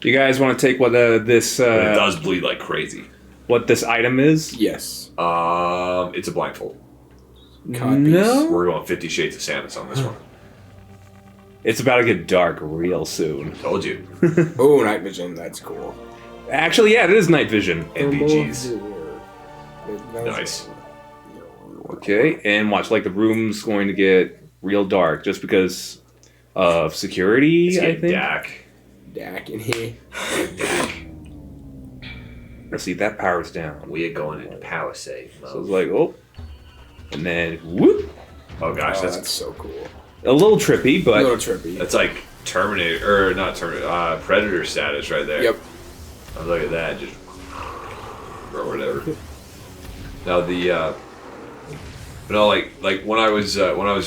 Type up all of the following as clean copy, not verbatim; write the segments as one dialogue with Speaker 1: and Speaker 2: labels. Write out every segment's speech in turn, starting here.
Speaker 1: You guys want to take what this?
Speaker 2: But it does bleed like crazy.
Speaker 1: What this item is?
Speaker 3: Yes.
Speaker 2: It's a blindfold.
Speaker 1: No.
Speaker 2: We're going 50 Shades of Samus on this one.
Speaker 1: It's about to get dark real soon.
Speaker 2: Told you.
Speaker 3: Oh, night vision. That's cool.
Speaker 1: Actually, yeah, it is night vision.
Speaker 2: NVGs. Nice.
Speaker 1: Okay, and watch, like, the room's going to get real dark just because of security,
Speaker 2: It's
Speaker 1: I
Speaker 2: getting
Speaker 1: think.
Speaker 3: Dak in here.
Speaker 1: Let's see, that power's down.
Speaker 2: We are going into power save mode.
Speaker 1: So it's like, oh. And then, whoop.
Speaker 2: Oh gosh,
Speaker 3: that's so cool.
Speaker 1: A little trippy, but...
Speaker 3: A little trippy.
Speaker 2: That's like Terminator, or not Terminator, Predator status right there.
Speaker 3: Yep.
Speaker 2: Oh, look at that, just... or whatever. Now the, like when I was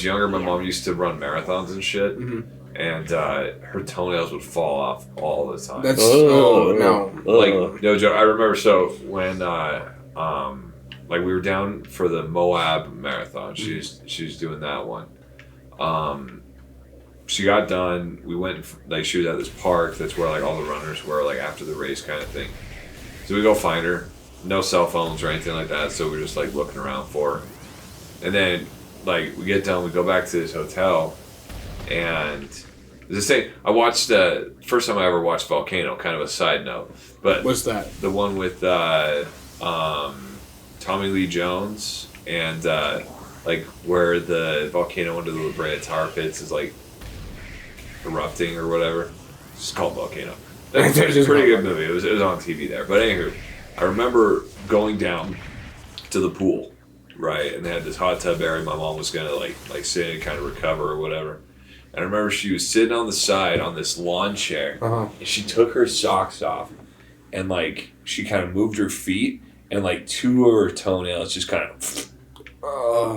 Speaker 2: younger, my mom used to run marathons and shit.
Speaker 3: Mm-hmm.
Speaker 2: And her toenails would fall off all the time.
Speaker 3: That's
Speaker 1: no.
Speaker 2: Like no joke. I remember so when like we were down for the Moab marathon. She's doing that one. She got done. We went like she was at this park. That's where like all the runners were like after the race kind of thing. So we go find her. No cell phones or anything like that. So we're just like looking around for her. And then like we get done. We go back to this hotel. And the same. I watched first time I ever watched Volcano. Kind of a side note, but
Speaker 3: what's that?
Speaker 2: The one with Tommy Lee Jones and like where the volcano under the La Brea tar pits is like erupting or whatever. It's just called Volcano. It's a pretty good movie. It was on TV there. But anywho, I remember going down to the pool, right? And they had this hot tub area. My mom was gonna like sit and kind of recover or whatever. And I remember she was sitting on the side on this lawn chair, and she took her socks off, and like she kind of moved her feet, and like two of her toenails just kind of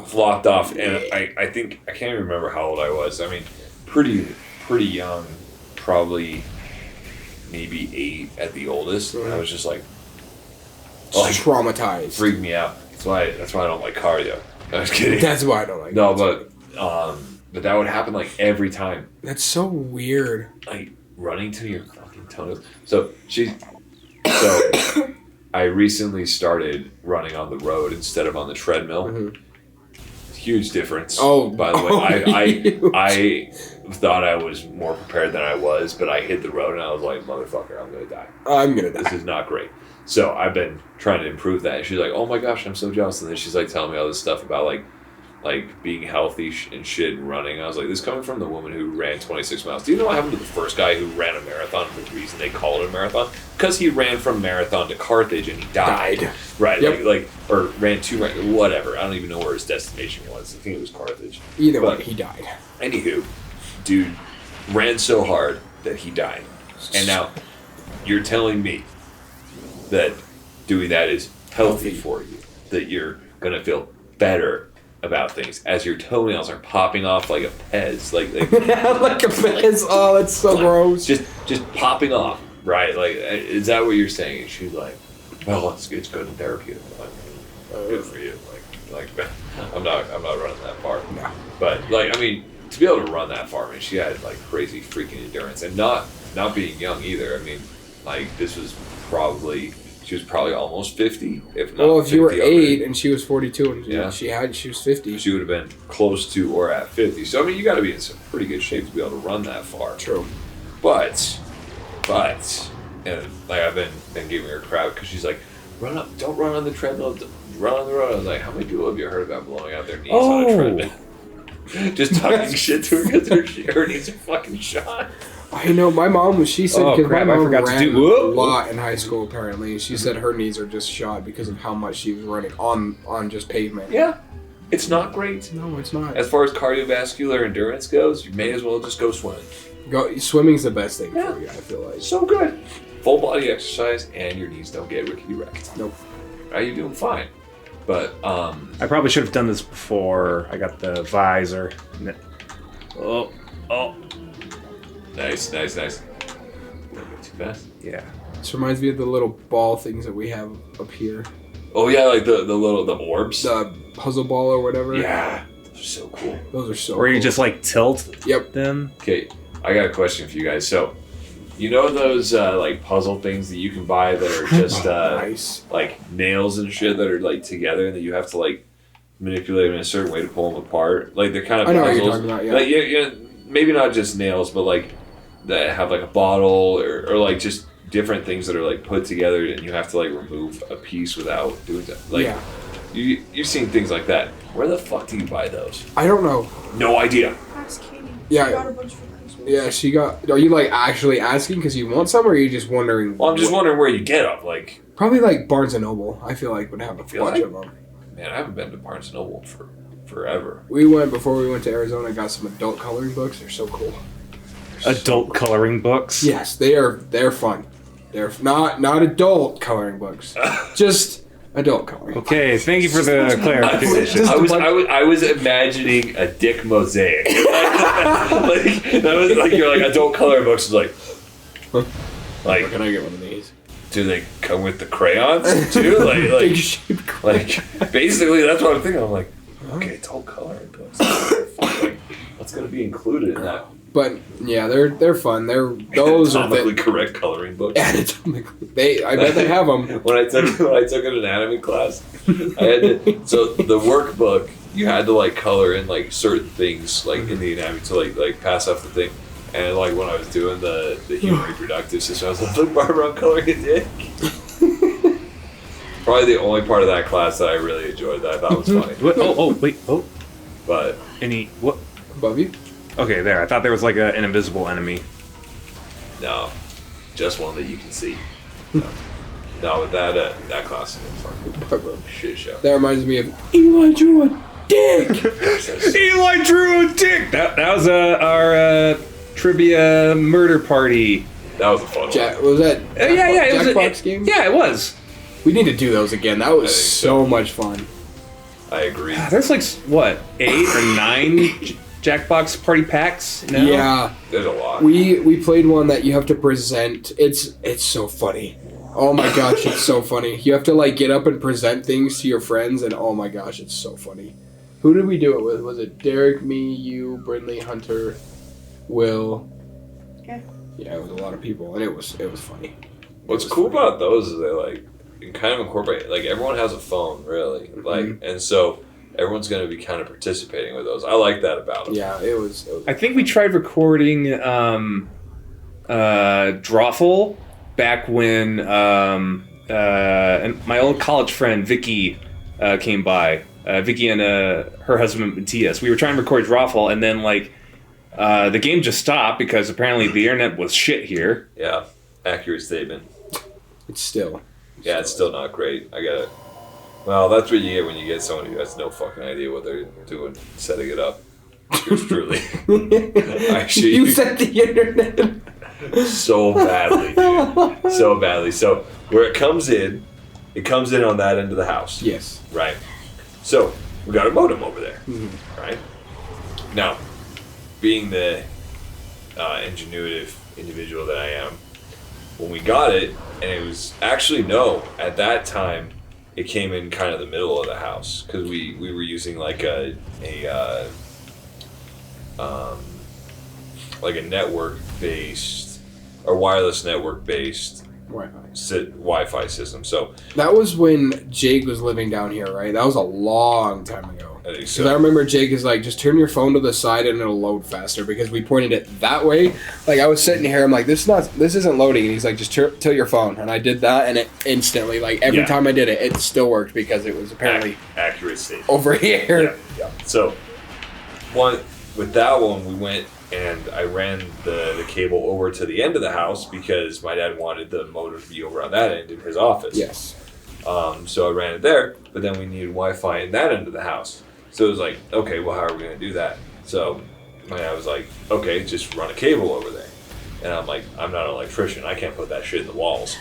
Speaker 2: flopped off. And I think I can't even remember how old I was. I mean, pretty young, probably maybe 8 at the oldest. And I was just like
Speaker 3: traumatized,
Speaker 2: freaked me out. That's why I don't like cardio. I was kidding.
Speaker 3: That's why I don't like.
Speaker 2: No, but that would happen like every time.
Speaker 3: That's so weird.
Speaker 2: Like running to your fucking toenails. So I recently started running on the road instead of on the treadmill. Mm-hmm. Huge difference. Oh, by the way, I thought I was more prepared than I was, but I hit the road and I was like, motherfucker, I'm gonna die.
Speaker 3: I'm gonna die.
Speaker 2: This is not great. So I've been trying to improve that. And she's like, oh my gosh, I'm so jealous. And then she's like telling me all this stuff about like being healthy and shit and running. I was like, this is coming from the woman who ran 26 miles. Do you know what happened to the first guy who ran a marathon? The reason they call it a marathon? Because he ran from Marathon to Carthage and he died. Right, yep. Or ran 2, whatever. I don't even know where his destination was. I think it was Carthage.
Speaker 3: Either way, he died.
Speaker 2: Anywho, dude ran so hard that he died. And now, you're telling me that doing that is healthy for you. That you're going to feel better about things as your toenails are popping off like a Pez, like
Speaker 3: like a Pez. Oh, that's so gross.
Speaker 2: Just popping off, right? Like, is that what you're saying? And she's like, well, it's good and therapeutic. Like, good for you. Like I'm not running that far.
Speaker 3: No.
Speaker 2: But like, I mean, to be able to run that far, I mean, she had like crazy freaking endurance, and not being young either. I mean, like she was probably almost 50, if not.
Speaker 3: Well, if
Speaker 2: 50
Speaker 3: you were
Speaker 2: already.
Speaker 3: 8 and she was 42 and she was 50,
Speaker 2: she would have been close to or at 50. So I mean, you got to be in some pretty good shape to be able to run that far.
Speaker 3: True.
Speaker 2: But, and like I've been giving her crap because she's like, don't run on the treadmill, run on the road. I was like, how many people have you heard about blowing out their knees on a treadmill? Just talking shit to her because her knees are fucking shot.
Speaker 3: I know, my mom she said, because my mom
Speaker 1: forgot
Speaker 3: ran
Speaker 1: to do
Speaker 3: a lot in high school apparently, and she said her knees are just shot because of how much she was running on just pavement.
Speaker 2: Yeah, it's not great.
Speaker 3: No, it's not.
Speaker 2: As far as cardiovascular endurance goes, you may as well just go swimming.
Speaker 3: Swimming's the best thing for you, I feel like.
Speaker 2: So good. Full body exercise and your knees don't get rickety wrecked.
Speaker 3: Nope.
Speaker 2: You're doing fine. But
Speaker 1: I probably should have done this before I got the visor. Oh.
Speaker 2: Nice. A little bit too fast.
Speaker 1: Yeah.
Speaker 3: This reminds me of the little ball things that we have up here.
Speaker 2: Oh yeah, like the orbs.
Speaker 3: The puzzle ball or whatever.
Speaker 2: Yeah. Those are so cool.
Speaker 3: Those are so
Speaker 1: Where
Speaker 3: cool.
Speaker 1: you just like tilt them.
Speaker 2: Okay, I got a question for you guys. So You know those like puzzle things that you can buy that are just
Speaker 3: Nice.
Speaker 2: like nails and shit that are like together and that you have to like manipulate them in a certain way to pull them apart. Like they're kind of
Speaker 3: I know what
Speaker 2: puzzles.
Speaker 3: you're talking about, yeah.
Speaker 2: Like maybe not just nails, but like that have like a bottle or like just different things that are like put together and you have to like remove a piece without doing that. Like
Speaker 3: Yeah.
Speaker 2: you've seen things like that. Where the fuck do you buy those?
Speaker 3: I don't know.
Speaker 2: No idea.
Speaker 4: Ask Katie.
Speaker 3: Yeah.
Speaker 4: She got a bunch for Christmas.
Speaker 3: Yeah, she got. Are you like actually asking because you want some, or are you just wondering?
Speaker 2: Well, I'm just wondering where you get them. Like,
Speaker 3: Probably like Barnes and Noble. I feel like would have a
Speaker 2: feel
Speaker 3: bunch
Speaker 2: like-
Speaker 3: of them.
Speaker 2: man, I haven't been to Barnes and Noble for forever.
Speaker 3: We went before we went to Arizona. and Got some adult coloring books. They're so cool.
Speaker 1: Adult coloring books.
Speaker 3: Yes, they are. They're fun. They're not adult coloring books. Just adult coloring.
Speaker 1: Okay, thank you for the clarification.
Speaker 2: I was imagining a dick mosaic. Like that was like you're like adult color books. Like
Speaker 3: Can I get one of these?
Speaker 2: do they come with the crayons too?
Speaker 3: Big shaped
Speaker 2: like basically that's what I'm thinking. I'm like, okay, adult coloring books. Like, what's gonna be included in that?
Speaker 3: But yeah, they're fun. Those are
Speaker 2: Anatomically
Speaker 3: the
Speaker 2: correct coloring books.
Speaker 3: anatomically. I bet they have them.
Speaker 2: When I took an anatomy class, I had to. So the workbook, you had to like color in like certain things like in the anatomy to like pass off the thing. And like when I was doing the human reproductive system, I was like, look, Barbara, I'm coloring a dick. Probably the only part of that class that I really enjoyed that I thought was funny.
Speaker 1: What? Wait. Oh.
Speaker 2: But
Speaker 1: What?
Speaker 3: Above you?
Speaker 1: Okay, there. I thought there was like an invisible enemy.
Speaker 2: no, just one that you can see. No, with that class, it was a shit show.
Speaker 3: That reminds me of Eli drew a dick.
Speaker 1: Eli drew a dick. That was our trivia murder party.
Speaker 2: That was a fun one.
Speaker 3: Was that?
Speaker 1: Yeah. It was
Speaker 3: Jackbox game.
Speaker 1: Yeah, it was.
Speaker 3: We need to do those again. That was
Speaker 2: I think
Speaker 3: so much fun.
Speaker 2: I agree.
Speaker 1: There's like what 8 or 9 Jackbox party packs now?
Speaker 3: Yeah,
Speaker 2: There's a lot.
Speaker 3: we played one that you have to present. It's so funny. Oh my gosh, it's so funny. You have to like get up and present things to your friends, and oh my gosh, it's so funny. Who did we do it with? Was it Derek, me, you, Brindley, Hunter, Will?
Speaker 4: Okay.
Speaker 3: Yeah, it was a lot of people, and it was funny.
Speaker 2: What's cool about those is they like you kind of incorporate like everyone has a phone really like and so everyone's going to be kind of participating with those. I like that about them.
Speaker 3: Yeah, it was
Speaker 1: I think we tried recording Drawful back when and my old college friend Vicky came by. Vicky and her husband Matthias. We were trying to record Drawful, and then like the game just stopped because apparently the internet was shit here.
Speaker 2: Yeah, accurate statement.
Speaker 3: it's still.
Speaker 2: Yeah, it's still not great. I got it. Well, that's what you get when you get someone who has no fucking idea what they're doing setting it up. Yours truly. Actually,
Speaker 3: You said the internet.
Speaker 2: so badly, dude. So badly. So where it comes in on that end of the house.
Speaker 3: Yes.
Speaker 2: Right. So we got a modem over there.
Speaker 3: Mm-hmm.
Speaker 2: Right. Now, being the ingenuitive individual that I am, when we got it, and it was actually at that time, it came in kind of the middle of the house because we were using like a network based or wireless network based Wi-Fi system. So
Speaker 3: That was when Jake was living down here, right? That was a long time ago.
Speaker 2: I think
Speaker 3: Because
Speaker 2: so.
Speaker 3: I remember Jake is like, just turn your phone to the side and it'll load faster. Because we pointed it that way. Like I was sitting here, I'm like, this isn't loading. And he's like, just tilt your phone. And I did that, and it instantly, like every time I did it, it still worked because it was apparently
Speaker 2: accurate statement.
Speaker 3: over here.
Speaker 2: Yeah. So with that one, we went and I ran the cable over to the end of the house because my dad wanted the modem to be over on that end in his office.
Speaker 3: Yes.
Speaker 2: So I ran it there, but then we needed Wi-Fi in that end of the house. So it was like, okay, well, how are we going to do that? So my dad was like, okay, just run a cable over there. And I'm like, I'm not an electrician. I can't put that shit in the walls.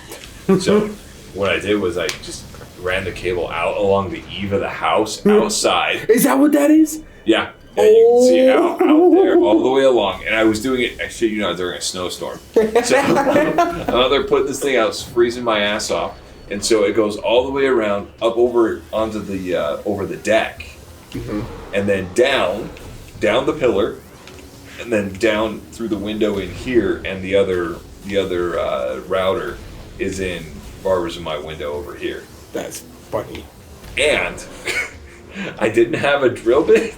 Speaker 2: So what I did was I just ran the cable out along the eave of the house outside.
Speaker 3: Is that what that is?
Speaker 2: Yeah. And you can see it out there all the way along. And I was doing it, I shit you not, during a snowstorm. So I'm out there putting this thing out, freezing my ass off. And so it goes all the way around, up over onto the over the deck. Mm-hmm. And then down the pillar, and then down through the window in here and the other router is in Barbara's in my window over here.
Speaker 3: That's funny.
Speaker 2: And I didn't have a drill bit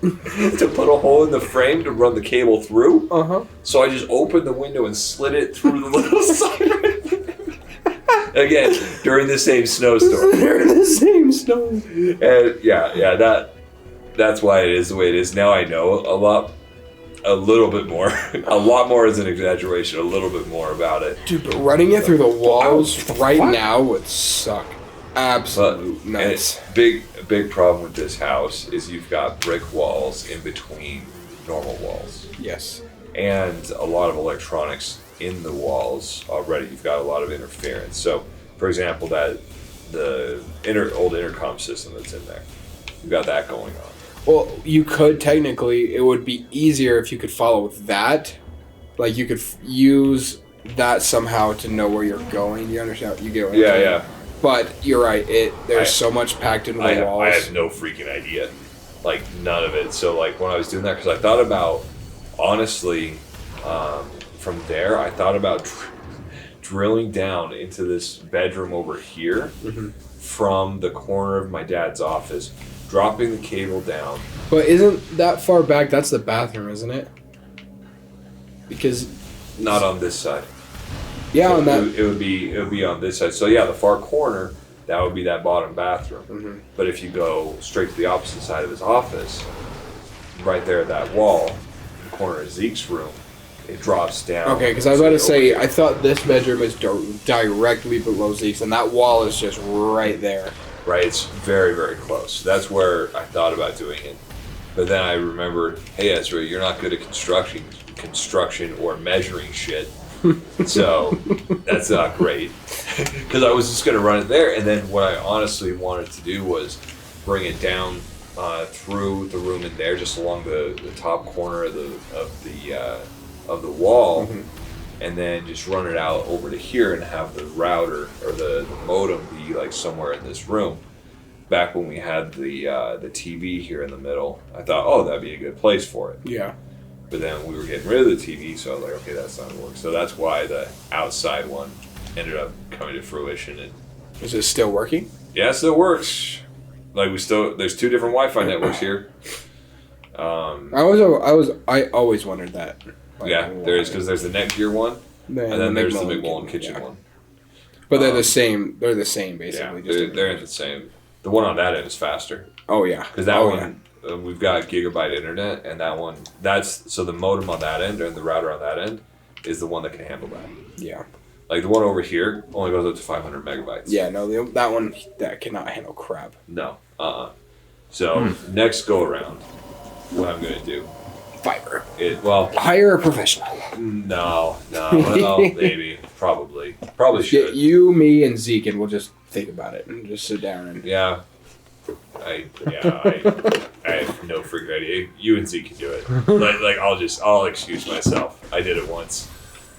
Speaker 2: to put a hole in the frame to run the cable through. So I just opened the window and slid it through the little side. Again, during the same snowstorm.
Speaker 3: During the same snow.
Speaker 2: And that's why it is the way it is. Now I know a little bit more. A lot more is an exaggeration. A little bit more about it.
Speaker 3: Dude, but running it through the walls now would suck. Absolute nuts.
Speaker 2: Big problem with this house is you've got brick walls in between normal walls.
Speaker 3: Yes.
Speaker 2: And a lot of electronics in the walls already. You've got a lot of interference. So, for example, the old intercom system that's in there, you've got that going on.
Speaker 3: Well, you could technically. It would be easier if you could follow that. Like, you could use that somehow to know where you're going. You understand? You get what I'm saying?
Speaker 2: Yeah.
Speaker 3: But you're right. There's so much packed into the walls.
Speaker 2: I have no freaking idea. Like, none of it. So, like, when I was doing that, because I thought about, honestly, from there, I thought about drilling down into this bedroom over here from the corner of my dad's office, dropping the cable down.
Speaker 3: But isn't that far back? That's the bathroom, isn't it? Because
Speaker 2: not on this side.
Speaker 3: Yeah,
Speaker 2: so
Speaker 3: on that.
Speaker 2: It would be on this side. So yeah, the far corner, that would be that bottom bathroom. But if you go straight to the opposite side of his office, right there at that wall, the corner of Zeke's room, it drops down.
Speaker 3: Okay, because I was about to say, I thought this bedroom is directly below Zeke's, and that wall is just right there.
Speaker 2: Right, it's very, very close. That's where I thought about doing it. But then I remembered, hey Ezra, you're not good at construction or measuring shit. So that's not great. Because I was just going to run it there, and then what I honestly wanted to do was bring it down through the room in there, just along the top corner of the wall, and then just run it out over to here and have the router or the modem be like somewhere in this room. Back when we had the TV here in the middle, I thought, oh, that'd be a good place for it.
Speaker 3: Yeah.
Speaker 2: But then we were getting rid of the TV, so I was like, okay, that's not gonna work. So that's why the outside one ended up coming to fruition. And
Speaker 3: is it still working?
Speaker 2: yeah, it still works. Like there's two different Wi-Fi networks here.
Speaker 3: I always wondered that. Like,
Speaker 2: yeah, there is, because there's the Netgear one, and then there's the McMullen Kitchen one.
Speaker 3: But they're the same. They're the same, basically.
Speaker 2: Yeah, they're the same. The one on that end is faster.
Speaker 3: Oh yeah,
Speaker 2: because that one we've got gigabyte internet, and that one so the modem on that end and the router on that end is the one that can handle that.
Speaker 3: Yeah.
Speaker 2: Like the one over here only goes up to 500 megabytes.
Speaker 3: Yeah, no, that one that cannot handle crap.
Speaker 2: No. So next go around, what I'm gonna do.
Speaker 3: Fiber.
Speaker 2: Hire
Speaker 3: a professional.
Speaker 2: No. Well, maybe. Probably should.
Speaker 3: Get you, me, and Zeke, and we'll just think about it and just sit down and.
Speaker 2: Yeah. I have no freaking idea. You and Zeke can do it. Like I'll excuse myself. I did it once.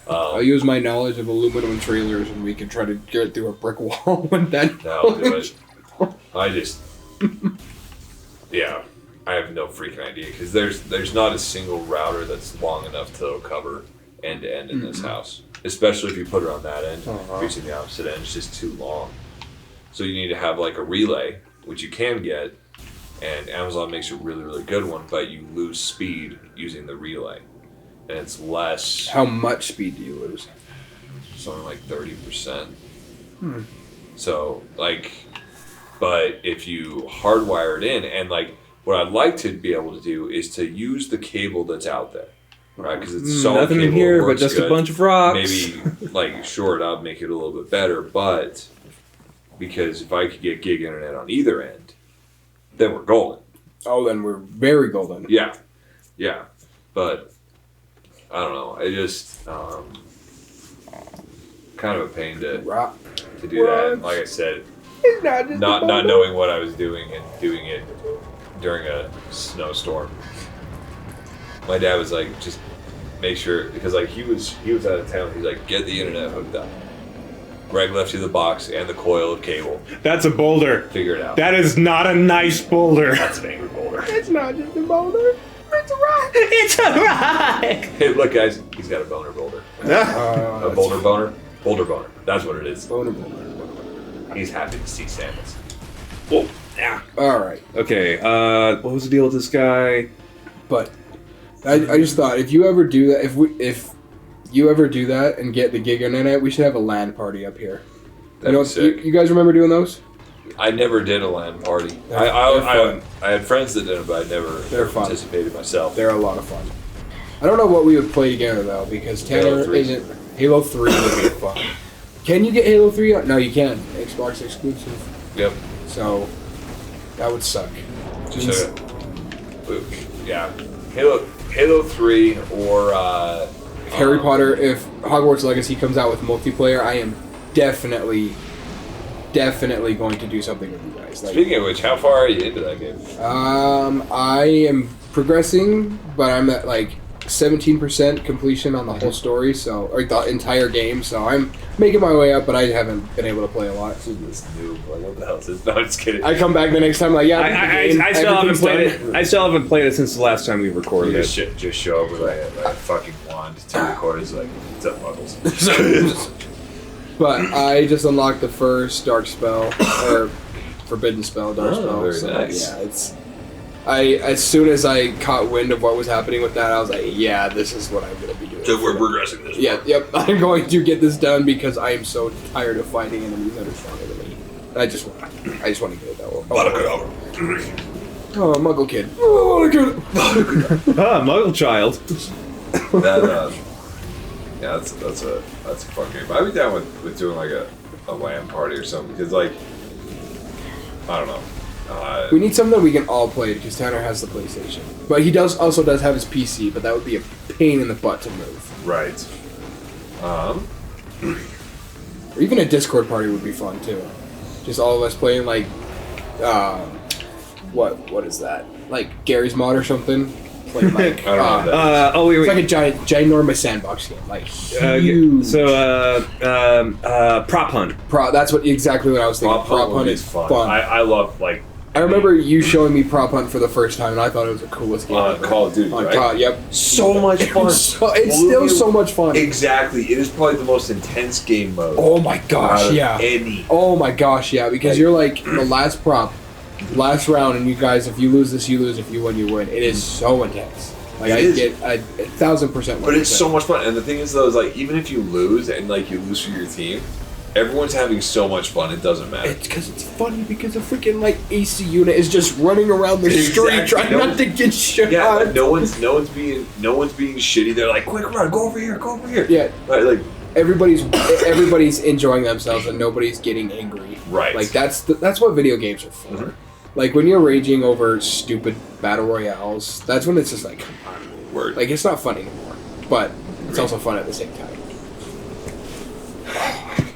Speaker 3: I'll use my knowledge of aluminum trailers, and we can try to get through a brick wall with that.
Speaker 2: I'll do it. I have no freaking idea, because there's not a single router that's long enough to cover end to end in this house. Especially if you put it on that end, using the opposite end, it's just too long. So you need to have like a relay, which you can get, and Amazon makes a really, really good one, but you lose speed using the relay. And it's less.
Speaker 3: How much speed do you lose?
Speaker 2: Something like 30%. So, but if you hardwire it in, and what I'd like to be able to do is to use the cable that's out there, right? Because it's solid
Speaker 1: nothing
Speaker 2: cable,
Speaker 1: in here
Speaker 2: works
Speaker 1: but just
Speaker 2: good.
Speaker 1: a bunch of rocks.
Speaker 2: Maybe short up, make it a little bit better, but because if I could get gig internet on either end, then we're golden.
Speaker 3: Oh, then we're very golden.
Speaker 2: Yeah, but I don't know. I just kind of a pain to do that. And like I said, not knowing what I was doing and doing it during a snowstorm. My dad was like, just make sure, because he was out of town. He's like, get the internet hooked up. Greg left you the box and the coil of cable.
Speaker 1: That's a boulder.
Speaker 2: Figure it out.
Speaker 1: That is not a nice boulder.
Speaker 2: That's an angry boulder.
Speaker 3: It's not just a boulder.
Speaker 1: It's a rock!
Speaker 2: Hey, look, guys, he's got a boner boulder. A boulder boner? Boulder boner. That's what it is.
Speaker 3: Boner.
Speaker 2: He's happy to see Samus.
Speaker 1: Whoa. Yeah.
Speaker 3: All right,
Speaker 1: Okay, what was the deal with this guy?
Speaker 3: but I just thought if you ever do that, if you ever do that and get the gig internet, we should have a LAN party up here.
Speaker 2: That'd be sick.
Speaker 3: You guys remember doing those?
Speaker 2: I never did a LAN party.
Speaker 3: They're fun.
Speaker 2: I had friends that did it, but I never
Speaker 3: fun.
Speaker 2: participated myself.
Speaker 3: They're a lot of fun. I don't know what we would play together though, because
Speaker 2: Halo
Speaker 3: Tanner
Speaker 2: 3.
Speaker 3: isn't. Halo 3 would be fun. Can you get Halo 3? No, you can. Xbox exclusive.
Speaker 2: Yep.
Speaker 3: So that would suck.
Speaker 2: Just yeah. Halo 3 or
Speaker 3: Harry Potter. If Hogwarts Legacy comes out with multiplayer, I am definitely going to do something with you guys. Like,
Speaker 2: Speaking of which, how far are you into that game?
Speaker 3: I am progressing, but I'm at like 17% completion on the whole story, or the entire game. So I'm making my way up, but I haven't been able to play a lot.
Speaker 2: This noob. Like, what the hell is this? No, I'm just kidding.
Speaker 3: I come back the next time like, yeah,
Speaker 1: I still haven't played it. I still haven't played it since the last time we recorded
Speaker 2: You
Speaker 1: it.
Speaker 2: just show up with like a fucking wand to record. It's like, what's up, Muggles?
Speaker 3: But I just unlocked the first dark spell or forbidden spell, dark spell.
Speaker 2: Very
Speaker 3: So
Speaker 2: nice.
Speaker 3: yeah, as soon as I caught wind of what was happening with that, I was like, yeah, this is what I'm gonna be doing.
Speaker 2: So we're progressing this.
Speaker 3: Yeah, yep. I'm going to get this done because I am so tired of fighting enemies that are stronger than me. I just want to get it that way. Oh, Muggle Kid. Oh,
Speaker 1: Muggle Child.
Speaker 2: That, yeah, that's a fun game. I'd be down with doing like a LAN party or something because like I don't know.
Speaker 3: We need something that we can all play because Tanner has the PlayStation, but he also does have his PC. But that would be a pain in the butt to move.
Speaker 2: Right.
Speaker 3: Or even a Discord party would be fun too. Just all of us playing like, what is that? Like Gary's Mod or something. Playing like,
Speaker 2: I don't know that.
Speaker 1: Wait.
Speaker 3: it's like a ginormous sandbox game, like huge.
Speaker 1: Prop Hunt.
Speaker 3: That's exactly what I was thinking.
Speaker 2: Prop Hunt is fun. I love like.
Speaker 3: I remember you showing me Prop Hunt for the first time, and I thought it was the coolest game.
Speaker 2: On Call of Duty,
Speaker 3: On
Speaker 2: right?
Speaker 3: COD, yep.
Speaker 2: So much fun.
Speaker 3: It's still so much fun.
Speaker 2: Exactly. It is probably the most intense game mode.
Speaker 3: Oh my gosh, yeah.
Speaker 2: Any.
Speaker 3: Oh my gosh, yeah. Because you're like the last prop, last round, and you guys, if you lose this, you lose. If you win, you win. It is so intense. Like
Speaker 2: It
Speaker 3: I
Speaker 2: is.
Speaker 3: get 1,000%.
Speaker 2: But it's so much fun. And the thing is, though, is like even if you lose and like you lose for your team, everyone's having so much fun. It doesn't matter.
Speaker 3: It's because it's funny because a freaking like AC unit is just running around the street trying not to get shot.
Speaker 2: Yeah, like, no one's being shitty. They're like, quick run, go over here.
Speaker 3: Yeah.
Speaker 2: Like
Speaker 3: Everybody's enjoying themselves and nobody's getting angry.
Speaker 2: Right.
Speaker 3: Like that's what video games are for.
Speaker 2: Mhm.
Speaker 3: Like when you're raging over stupid battle royales, that's when it's just like, come on.
Speaker 2: word.
Speaker 3: Like it's not fun anymore, but it's also fun at the same time.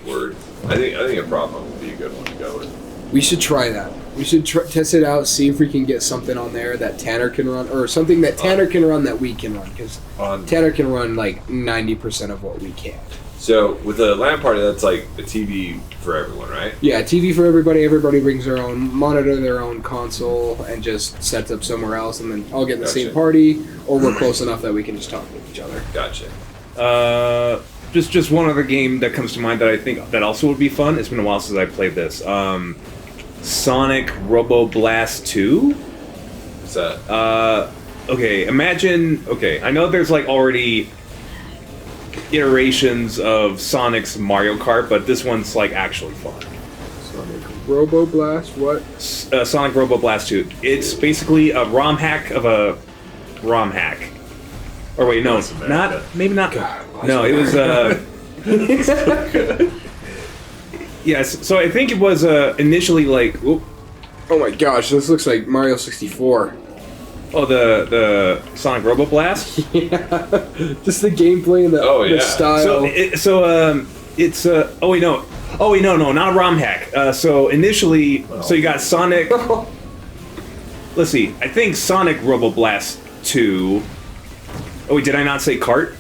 Speaker 2: Word. I think a problem would be a good one to go with.
Speaker 3: We should try that. We should test it out, see if we can get something on there that Tanner can run, or something that Tanner can run that we can run, because Tanner can run like 90% of what we can.
Speaker 2: So with a LAN party, that's like a TV for everyone, right?
Speaker 3: Yeah, TV for everybody. Everybody brings their own monitor, their own console, and just sets up somewhere else, and then all get in the same party, or we're close enough that we can just talk with each other.
Speaker 2: Gotcha.
Speaker 1: Just one other game that comes to mind that I think that also would be fun. It's been a while since I played this. Sonic Robo Blast 2.
Speaker 2: What's that?
Speaker 1: Okay, imagine. Okay, I know there's like already iterations of Sonic's Mario Kart, but this one's like actually fun.
Speaker 3: Sonic Robo Blast, what?
Speaker 1: Sonic Robo Blast 2. It's basically a ROM hack of a ROM hack. Or wait, no, maybe not.
Speaker 3: God,
Speaker 1: no, it was. Yes, so I think it was initially like. Whoop,
Speaker 3: Oh my gosh, this looks like Mario 64.
Speaker 1: oh, the Sonic Robo Blast.
Speaker 3: Yeah, just the gameplay and the style.
Speaker 1: It's oh wait no, not a ROM hack. So initially, so you got Sonic. Let's see, I think Sonic Robo Blast 2. Oh wait, did I not say kart?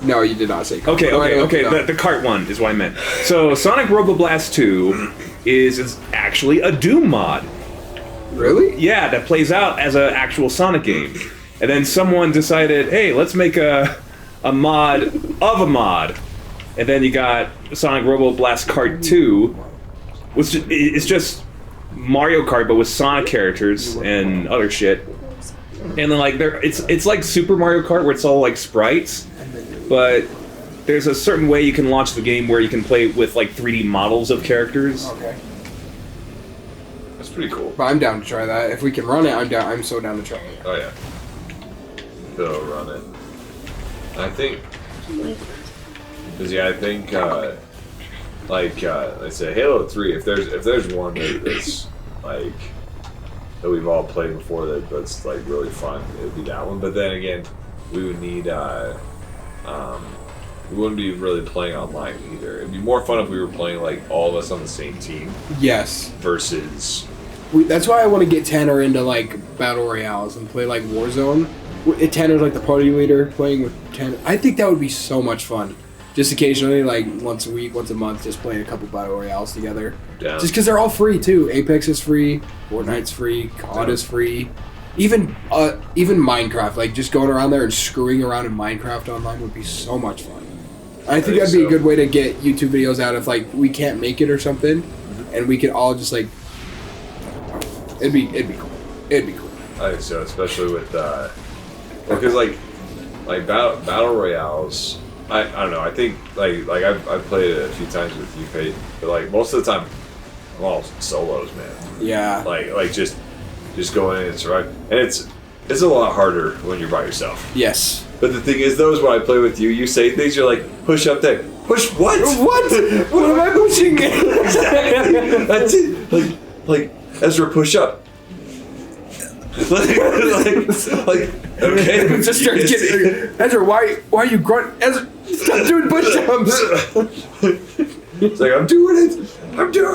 Speaker 3: No, you did not say kart.
Speaker 1: Okay.
Speaker 3: No.
Speaker 1: The kart one is what I meant. So Sonic Robo Blast 2 is actually a Doom mod.
Speaker 3: Really?
Speaker 1: Yeah, that plays out as an actual Sonic game. And then someone decided, hey, let's make a mod of a mod. And then you got Sonic Robo Blast Kart 2, which is just Mario Kart, but with Sonic characters and other shit. And then like it's like Super Mario Kart where it's all like sprites, but there's a certain way you can launch the game where you can play with like 3D models of characters.
Speaker 3: Okay.
Speaker 2: That's pretty cool.
Speaker 3: But I'm down to try that. If we can run it, I'm down. I'm so down to try it.
Speaker 2: Oh yeah. They'll run it. I think. Because I think let's say Halo 3. If there's one that's like that we've all played before that's like really fun, it'd be that one. But then again, we would need we wouldn't be really playing online either. It'd be more fun if we were playing like all of us on the same team.
Speaker 3: Yes.
Speaker 2: Versus.
Speaker 3: That's why I want to get Tanner into like battle royales and play like Warzone. Tanner's like the party leader, playing with Tanner. I think that would be so much fun. Just occasionally, like once a week, once a month, just playing a couple battle royales together.
Speaker 2: Yeah.
Speaker 3: Just because they're all free too. Apex is free, Fortnite's free, COD is free. Even Minecraft, like just going around there and screwing around in Minecraft online would be so much fun. I think that'd be a good way to get YouTube videos out if like we can't make it or something, and we could all just like. It'd be cool. It'd be cool.
Speaker 2: I think so, especially with because like battle royales. I don't know. I think like I've played it a few times with you, Pate, but like most of the time, I'm all solos, man.
Speaker 3: Yeah.
Speaker 2: Like just going in and survive, and it's a lot harder when you're by yourself.
Speaker 3: Yes.
Speaker 2: But the thing is, though, is when I play with you, you say things. You're like, push up there. Push what?
Speaker 3: What? What am I pushing?
Speaker 2: That's it. Like Ezra, push up. like okay.
Speaker 3: Just start getting Ezra. Why are you grunting? Ezra, stop doing push-ups.
Speaker 2: It's like I'm doing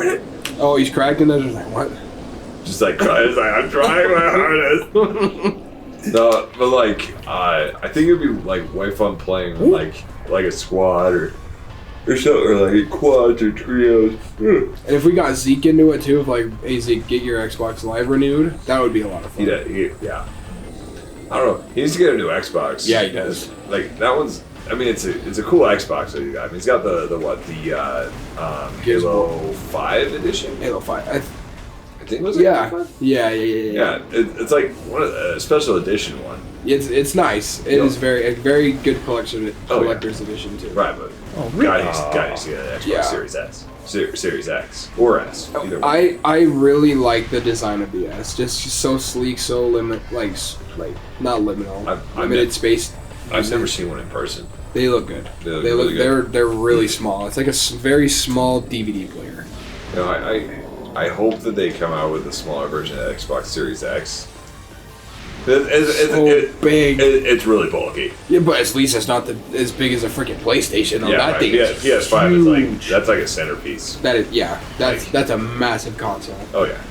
Speaker 2: it.
Speaker 3: Oh, he's cracking. Ezra's like, what?
Speaker 2: Just like crying. It's like I'm trying my hardest. No, but like I think it'd be like way fun playing with, like a squad or something, or like quads or trios.
Speaker 3: And if we got Zeke into it too, if like, hey Zeke, get your Xbox Live renewed, that would be a lot of fun.
Speaker 2: Yeah. I don't know. He needs to get a new Xbox.
Speaker 3: Yeah, he does.
Speaker 2: Like that one's. I mean, it's a cool Xbox that you got. I mean, he's got the Halo 5 edition.
Speaker 3: Halo 5.
Speaker 2: I think it was.
Speaker 3: Yeah. Yeah.
Speaker 2: It's like one of a special edition one.
Speaker 3: It's nice. It is a very good collector's edition too.
Speaker 2: Right, but guy needs to get an Xbox Series S, Series X or S. Either one.
Speaker 3: I really like the design of the S. Just so sleek, so not liminal. Limited space.
Speaker 2: I've never seen one in person.
Speaker 3: They look good.
Speaker 2: They look really good.
Speaker 3: They're really small. It's like a very small DVD player.
Speaker 2: You know, I hope that they come out with a smaller version of Xbox Series X. It's
Speaker 3: big.
Speaker 2: It's really bulky.
Speaker 3: Yeah, but at least it's not as big as a freaking PlayStation.
Speaker 2: That thing is PS5 is like that's like a centerpiece.
Speaker 3: That is that's a massive console.
Speaker 2: Oh yeah.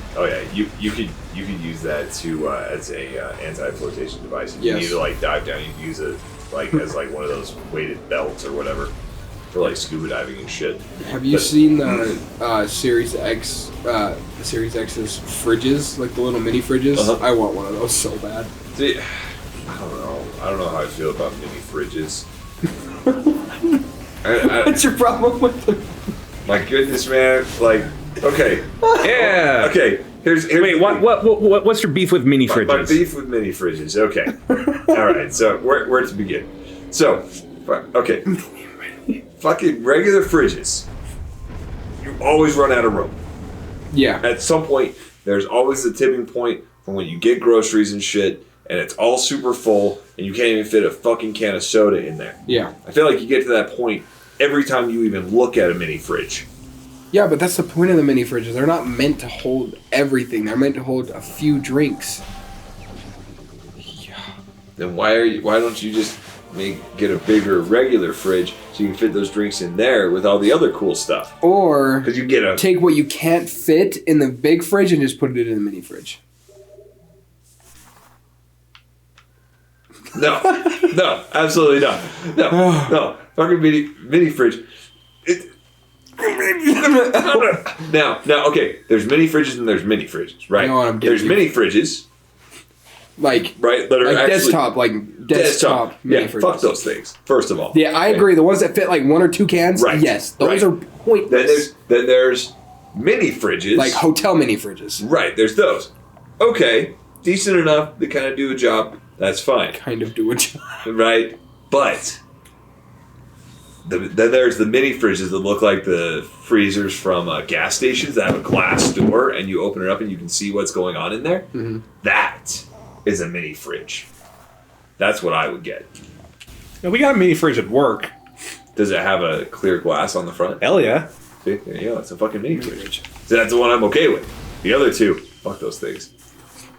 Speaker 2: You could use that to as a anti-flotation device. If you need to like dive down, you can use it like as like one of those weighted belts or whatever for like scuba diving and shit.
Speaker 3: Have you seen the Series X? The Series X's fridges, like the little mini fridges. I want one of those so bad.
Speaker 2: See, I don't know how I feel about mini fridges.
Speaker 3: What's your problem with them?
Speaker 2: My goodness, man! Like, okay,
Speaker 1: Yeah.
Speaker 2: okay. Here's
Speaker 1: Wait, what's your beef with mini fridges?
Speaker 2: My beef with mini fridges. Okay, all right. So where to begin? So, okay, fucking regular fridges. You always run out of room.
Speaker 3: Yeah.
Speaker 2: At some point, there's always the tipping point from when you get groceries and shit, and it's all super full, and you can't even fit a fucking can of soda in there.
Speaker 3: Yeah.
Speaker 2: I feel like you get to that point every time you even look at a mini fridge.
Speaker 3: Yeah, but that's the point of the mini fridges. They're not meant to hold everything. They're meant to hold a few drinks.
Speaker 2: Yeah. Then why don't you just get a bigger regular fridge so you can fit those drinks in there with all the other cool stuff?
Speaker 3: Or
Speaker 2: because you get
Speaker 3: take what you can't fit in the big fridge and just put it in the mini fridge.
Speaker 2: No, absolutely not. No, fucking mini fridge. Now, okay. There's mini fridges and there's mini fridges, right?
Speaker 3: You know what I'm getting
Speaker 2: there's mini fridges
Speaker 3: Like
Speaker 2: right? That are
Speaker 3: like
Speaker 2: actually
Speaker 3: desktop, like desktop mini
Speaker 2: Yeah,
Speaker 3: fridges.
Speaker 2: fuck those things. First of all.
Speaker 3: Yeah, I agree. The ones that fit like 1 or 2 cans,
Speaker 2: Right.
Speaker 3: yes, those
Speaker 2: Right.
Speaker 3: are pointless.
Speaker 2: Then there's mini fridges.
Speaker 3: Like hotel mini fridges.
Speaker 2: Right, there's those. Okay, decent enough. They kind of do a job. That's fine.
Speaker 3: Kind of do a job.
Speaker 2: Right? But then there's the mini fridges that look like the freezers from gas stations that have a glass door and you open it up and you can see what's going on in there.
Speaker 3: Mhm.
Speaker 2: That is a mini fridge. That's what I would get.
Speaker 1: Now, we got a mini fridge at work.
Speaker 2: Does it have a clear glass on the front?
Speaker 1: Hell yeah.
Speaker 2: See, there you go. It's a fucking mini fridge. So that's the one I'm okay with. The other two, fuck those things.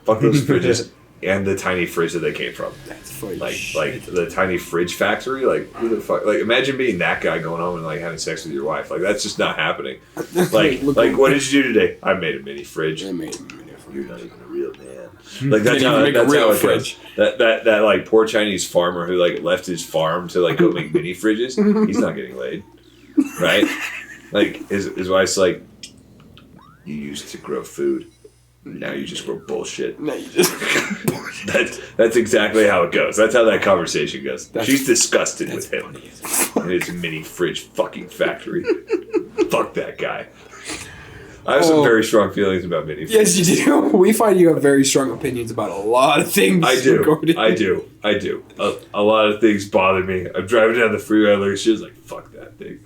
Speaker 2: Fuck those fridges and the tiny fridge that they came from.
Speaker 3: That's funny.
Speaker 2: Like the tiny fridge factory. Like who the fuck? Like imagine being that guy going home and like having sex with your wife. Like that's just not happening. Like what did you do today? I made a mini fridge.
Speaker 3: I made a mini fridge.
Speaker 2: You're not even a real man. Like that's
Speaker 3: Didn't
Speaker 2: how
Speaker 3: even make a
Speaker 2: that's
Speaker 3: real
Speaker 2: how it
Speaker 3: fridge.
Speaker 2: goes. That like poor Chinese farmer who like left his farm to like go make mini fridges. He's not getting laid, right? Like his wife's like, you used to grow food. Now you just grow bullshit.
Speaker 3: No, you just
Speaker 2: That's exactly how it goes. That's how that conversation goes.
Speaker 3: That's-
Speaker 2: She's disgusted
Speaker 3: that's
Speaker 2: with him
Speaker 3: funny.
Speaker 2: and his mini fridge fucking factory. Fuck that guy. I have some very strong feelings about mini fridges.
Speaker 3: Yes, you do. We find you have very strong opinions about a lot of things.
Speaker 2: I do.
Speaker 3: Gordon.
Speaker 2: I do. I do. A lot of things bother me. I'm driving down the freeway, I look at shit, it's like, fuck that thing.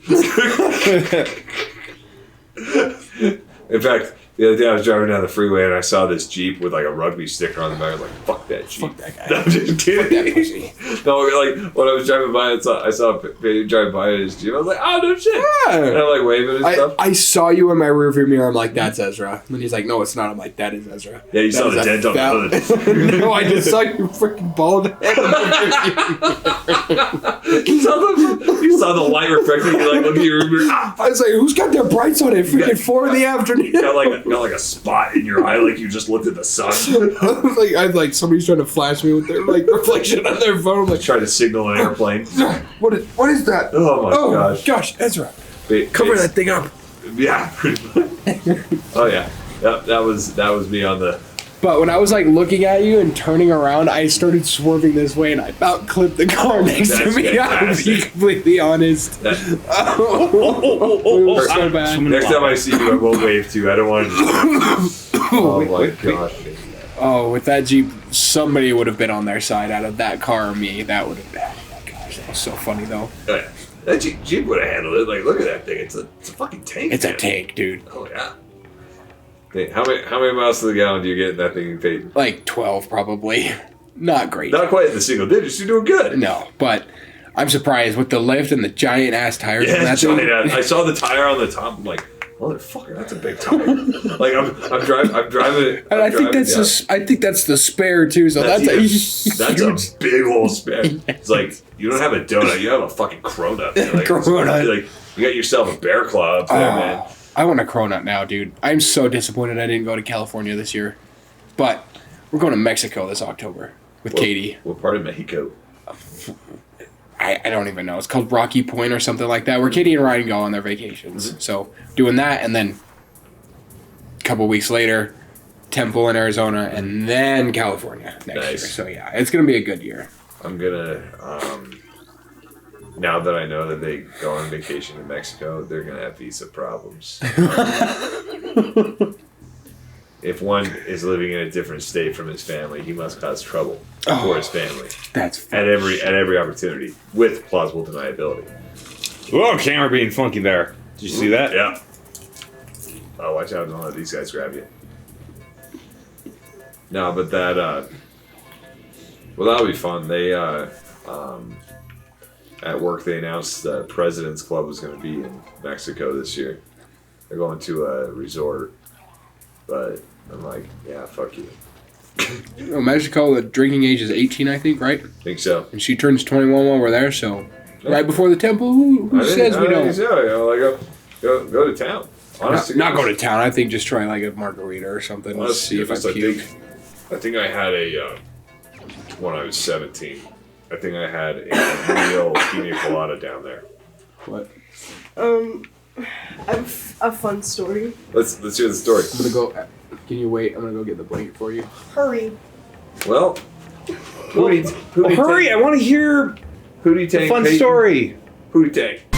Speaker 2: In fact, the other day I was driving down the freeway and I saw this Jeep with like a rugby sticker on the back. I was like, fuck that Jeep.
Speaker 3: Fuck that guy.
Speaker 2: No, I'm just kidding.
Speaker 3: Fuck that pussy.
Speaker 2: No, like when I was driving by, I saw a baby driving by in his Jeep. I was like, oh no shit. And I'm like waving and stuff.
Speaker 3: I saw you in my rearview mirror. I'm like, that's Ezra. And he's like, no, it's not. I'm like, that is Ezra.
Speaker 2: Yeah, you saw the dent on the hood.
Speaker 3: No, I just saw your freaking bald head.
Speaker 2: You saw the light reflecting. You like look at your mirror. Ah,
Speaker 3: I was like, who's got their brights on at freaking 4 in the afternoon?
Speaker 2: got like a spot in your eye, like you just looked at the sun.
Speaker 3: I was like, somebody's trying to flash me with their like reflection on their phone. I'm like,
Speaker 2: Trying to signal an airplane.
Speaker 3: what is that?
Speaker 2: Oh my
Speaker 3: gosh, Ezra, cover that thing up.
Speaker 2: Yeah, pretty much. Oh yeah, that was me on the.
Speaker 3: But when I was like looking at you and turning around, I started swerving this way and I about clipped the car next to
Speaker 2: That's
Speaker 3: me. I'll be
Speaker 2: fantastic.
Speaker 3: completely honest.
Speaker 2: That,
Speaker 3: It was so bad.
Speaker 2: next time I see you, I won't wave to you. I don't want to. Oh my gosh.
Speaker 3: Oh, with that Jeep, somebody would have been on their side out of that car or me. That would have been. Oh my gosh, that was so funny though.
Speaker 2: Oh, yeah. That Jeep would have handled it. Like, look at that thing. It's a fucking tank.
Speaker 3: It's a
Speaker 2: man.
Speaker 3: tank, dude.
Speaker 2: Oh yeah. Hey, how many miles to the gallon do you get in that thing you paid?
Speaker 3: Like 12, probably. Not great.
Speaker 2: Not quite in the single digits. You're doing good.
Speaker 3: No, but I'm surprised with the lift and the giant ass tires. on
Speaker 2: Yeah,
Speaker 3: that thing.
Speaker 2: giant. I saw the tire on the top. I'm like, motherfucker, that's a big tire. Like I'm driving.
Speaker 3: And I think that's the spare too. So that's a huge.
Speaker 2: a big old spare. It's like you don't have a donut, you have a fucking cronut. Like,
Speaker 3: Cronut.
Speaker 2: Like you got yourself a bear claw up there, man.
Speaker 3: I want a cronut now, dude. I'm so disappointed I didn't go to California this year. But we're going to Mexico this October with Katie.
Speaker 2: What part of Mexico?
Speaker 3: I don't even know. It's called Rocky Point or something like that, where Katie and Ryan go on their vacations.
Speaker 2: Mm-hmm.
Speaker 3: So doing that, and then a couple weeks later, Temple in Arizona, and then California next year. So yeah, it's going to be a good year.
Speaker 2: I'm gonna now that I know that they go on vacation to Mexico, they're gonna have visa problems. If one is living in a different state from his family, he must cause trouble for his family
Speaker 3: That's
Speaker 2: at every opportunity with plausible deniability.
Speaker 1: Whoa, camera being funky there. Did you see that?
Speaker 2: Yeah. Oh, watch out! Don't let these guys grab you. No, but that well, that'll be fun. They at work they announced the President's Club was going to be in Mexico this year. They're going to a resort, but I'm like, yeah, fuck you.
Speaker 3: Mexico, the drinking age is 18, I think, right?
Speaker 2: Think so?
Speaker 3: And she turns 21 while we're there, so right before the temple. Who says we don't?
Speaker 2: So, you know, like go to town. Honestly,
Speaker 3: Not go to town. I think just try like a margarita or something. Let's see if I puke.
Speaker 2: I think I had a when I was 17. I think I had a real pina colada down there.
Speaker 3: What?
Speaker 4: I have a fun story.
Speaker 2: Let's hear the story.
Speaker 3: I'm gonna go. Can you wait? I'm gonna go get the blanket for you.
Speaker 4: Hurry.
Speaker 2: Well, Hootie
Speaker 1: Hurry! I want to hear
Speaker 2: Hootie
Speaker 1: the
Speaker 2: Tank.
Speaker 1: fun
Speaker 2: Peyton.
Speaker 1: story.
Speaker 2: Hootie Tank.